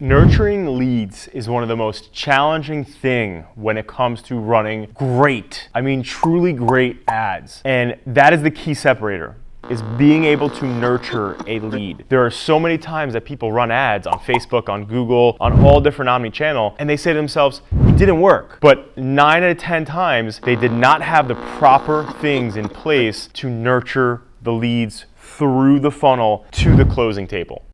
Nurturing leads is one of the most challenging things when it comes to running great, I mean truly great ads. And that is the key separator, is being able to nurture a lead. There are so many times that people run ads on Facebook, on Google, on all different omni-channel, and they say to themselves, it didn't work. But 9 out of 10 times, they did not have the proper things in place to nurture the leads through the funnel to the closing table.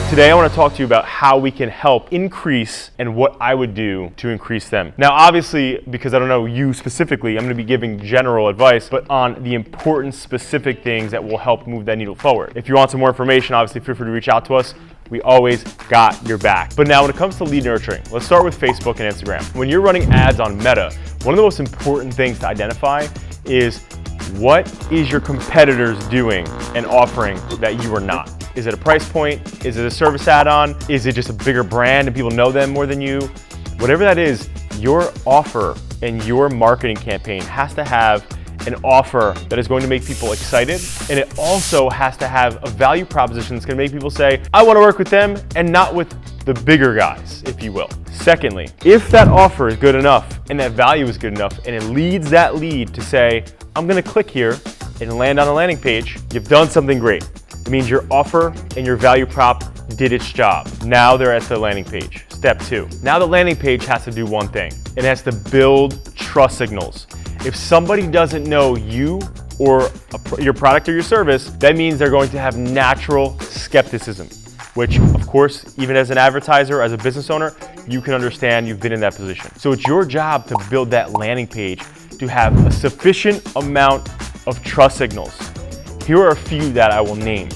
Today I want to talk to you about how we can help increase and what I would do to increase them. Now obviously, because I don't know you specifically, I'm going to be giving general advice, but on the important specific things that will help move that needle forward. If you want some more information, obviously feel free to reach out to us. We always got your back. But now when it comes to lead nurturing, let's start with Facebook and Instagram. When you're running ads on Meta, one of the most important things to identify is what is your competitors doing and offering that you are not? Is it a price point? Is it a service add-on? Is it just a bigger brand and people know them more than you? Whatever that is, your offer and your marketing campaign has to have an offer that is going to make people excited, and it also has to have a value proposition that's going to make people say, I want to work with them and not with the bigger guys, if you will. Secondly, if that offer is good enough and that value is good enough and it leads that lead to say, I'm going to click here and land on the landing page, you've done something great. It means your offer and your value prop did its job. Now they're at the landing page. Step 2. Now the landing page has to do one thing. It has to build trust signals. If somebody doesn't know you or your product or your service, that means they're going to have natural skepticism, which of course, even as an advertiser, as a business owner, you can understand you've been in that position. So it's your job to build that landing page to have a sufficient amount of trust signals. Here are a few that I will name.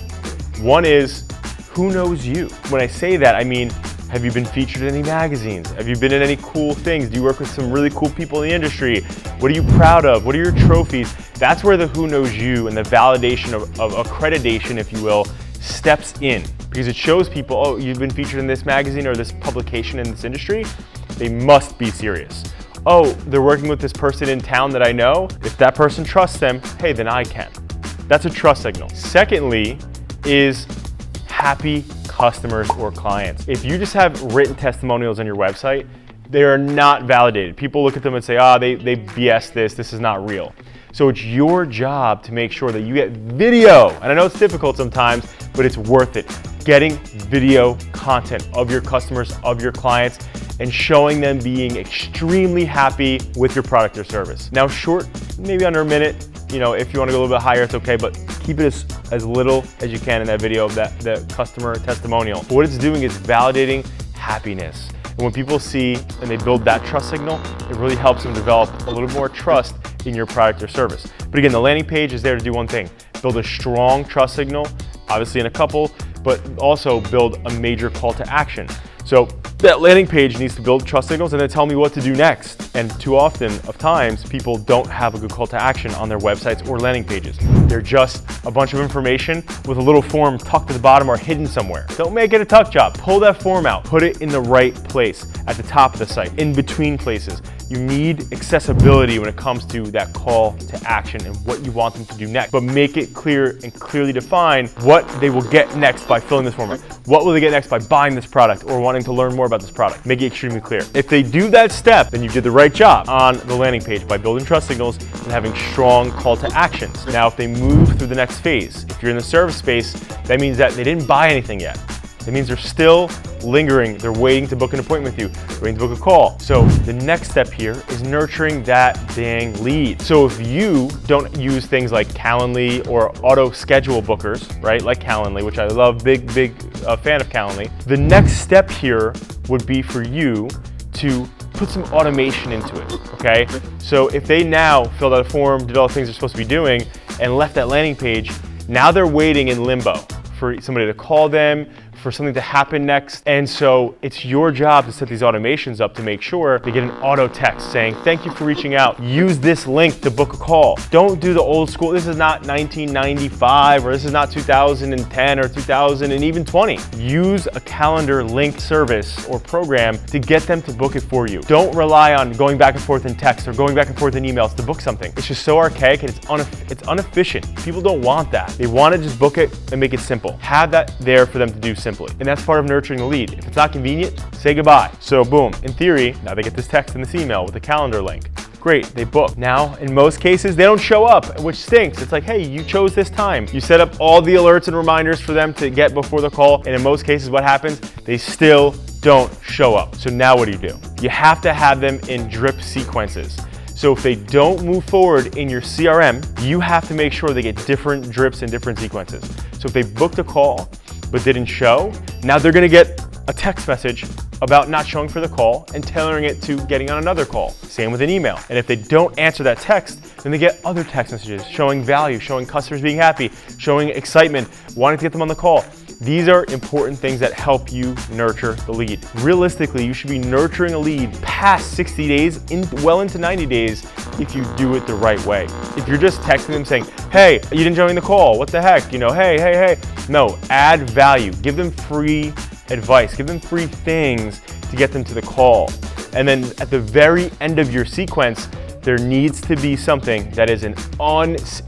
One is, who knows you? When I say that, I mean, have you been featured in any magazines? Have you been in any cool things? Do you work with some really cool people in the industry? What are you proud of? What are your trophies? That's where the who knows you and the validation of accreditation, if you will, steps in. Because it shows people, oh, you've been featured in this magazine or this publication in this industry. They must be serious. Oh, they're working with this person in town that I know. If that person trusts them, hey, then I can. That's a trust signal. Secondly is happy customers or clients. If you just have written testimonials on your website, they are not validated. People look at them and say, they BS this is not real. So it's your job to make sure that you get video. And I know it's difficult sometimes, but it's worth it. Getting video content of your customers, of your clients, and showing them being extremely happy with your product or service. Now short, maybe under a minute. You know, if you want to go a little bit higher, it's okay, but keep it as little as you can in that video of the customer testimonial. But what it's doing is validating happiness. And when people see and they build that trust signal, it really helps them develop a little more trust in your product or service. But again, the landing page is there to do one thing: build a strong trust signal, obviously in a couple, but also build a major call to action. So that landing page needs to build trust signals and then tell me what to do next. And too often of times, people don't have a good call to action on their websites or landing pages. They're just a bunch of information with a little form tucked at the bottom or hidden somewhere. Don't make it a tuck job. Pull that form out, put it in the right place, at the top of the site, in between places. You need accessibility when it comes to that call to action and what you want them to do next. But make it clear and clearly define what they will get next by filling this form out. What will they get next by buying this product or wanting to learn more about this product? Make it extremely clear. If they do that step, then you did the right job on the landing page by building trust signals and having strong call to actions. Now, if they move through the next phase, if you're in the service space, that means that they didn't buy anything yet. It means they're still lingering. They're waiting to book an appointment with you, waiting to book a call. So the next step here is nurturing that dang lead. So if you don't use things like Calendly or auto schedule bookers, right? Like Calendly, which I love, big fan of Calendly. The next step here would be for you to put some automation into it, okay? So if they now filled out a form, did all the things they're supposed to be doing, and left that landing page, now they're waiting in limbo for somebody to call them, for something to happen next. And so it's your job to set these automations up to make sure they get an auto text saying, thank you for reaching out. Use this link to book a call. Don't do the old school. This is not 1995 or this is not 2010 or 2000 and even 20. Use a calendar link service or program to get them to book it for you. Don't rely on going back and forth in text or going back and forth in emails to book something. It's just so archaic and it's inefficient. People don't want that. They want to just book it and make it simple. Have that there for them to do simply. And that's part of nurturing the lead. If it's not convenient, say goodbye. So boom, in theory, now they get this text and this email with a calendar link. Great, they book. Now, in most cases, they don't show up, which stinks. It's like, hey, you chose this time. You set up all the alerts and reminders for them to get before the call, and in most cases, what happens? They still don't show up. So now what do? You have to have them in drip sequences. So if they don't move forward in your CRM, you have to make sure they get different drips and different sequences. So if they booked a call but didn't show, now they're gonna get a text message about not showing for the call and tailoring it to getting on another call. Same with an email. And if they don't answer that text, then they get other text messages showing value, showing customers being happy, showing excitement, wanting to get them on the call. These are important things that help you nurture the lead. Realistically, you should be nurturing a lead past 60 days, well into 90 days, if you do it the right way. If you're just texting them saying, hey, you didn't join the call, what the heck? Hey. No, add value. Give them free advice. Give them free things to get them to the call. And then at the very end of your sequence, there needs to be something that is an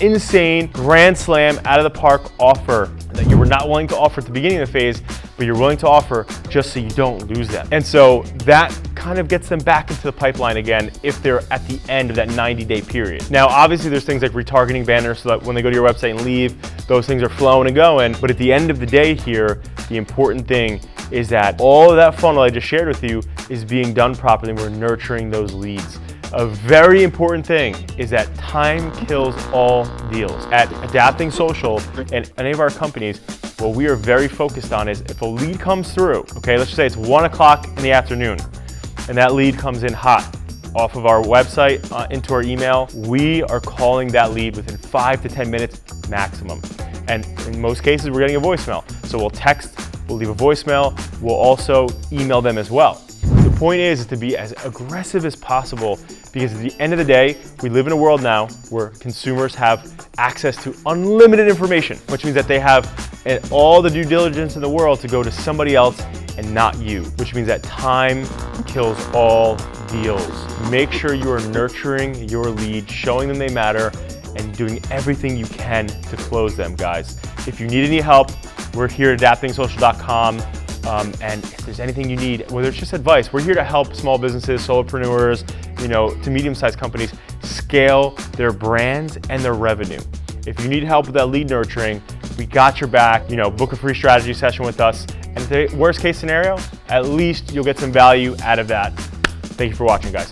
insane grand slam out of the park offer that you were not willing to offer at the beginning of the phase, but you're willing to offer just so you don't lose them. And so that kind of gets them back into the pipeline again if they're at the end of that 90-day period. Now, obviously there's things like retargeting banners so that when they go to your website and leave, those things are flowing and going. But at the end of the day here, the important thing is that all of that funnel I just shared with you is being done properly. We're nurturing those leads. A very important thing is that time kills all deals. At Adapting Social and any of our companies, what we are very focused on is if a lead comes through, okay, let's just say it's 1 o'clock in the afternoon, and that lead comes in hot off of our website into our email, we are calling that lead within 5 to 10 minutes maximum. And in most cases, we're getting a voicemail. So we'll text, we'll leave a voicemail, we'll also email them as well. The point is to be as aggressive as possible because at the end of the day, we live in a world now where consumers have access to unlimited information, which means that they have all the due diligence in the world to go to somebody else and not you, which means that time kills all deals. Make sure you are nurturing your lead, showing them they matter, and doing everything you can to close them, guys. If you need any help, we're here at adaptingsocial.com. And if there's anything you need, whether it's just advice, we're here to help small businesses, solopreneurs, to medium-sized companies scale their brands and their revenue. If you need help with that lead nurturing, we got your back. Book a free strategy session with us. And the worst case scenario, at least you'll get some value out of that. Thank you for watching, guys.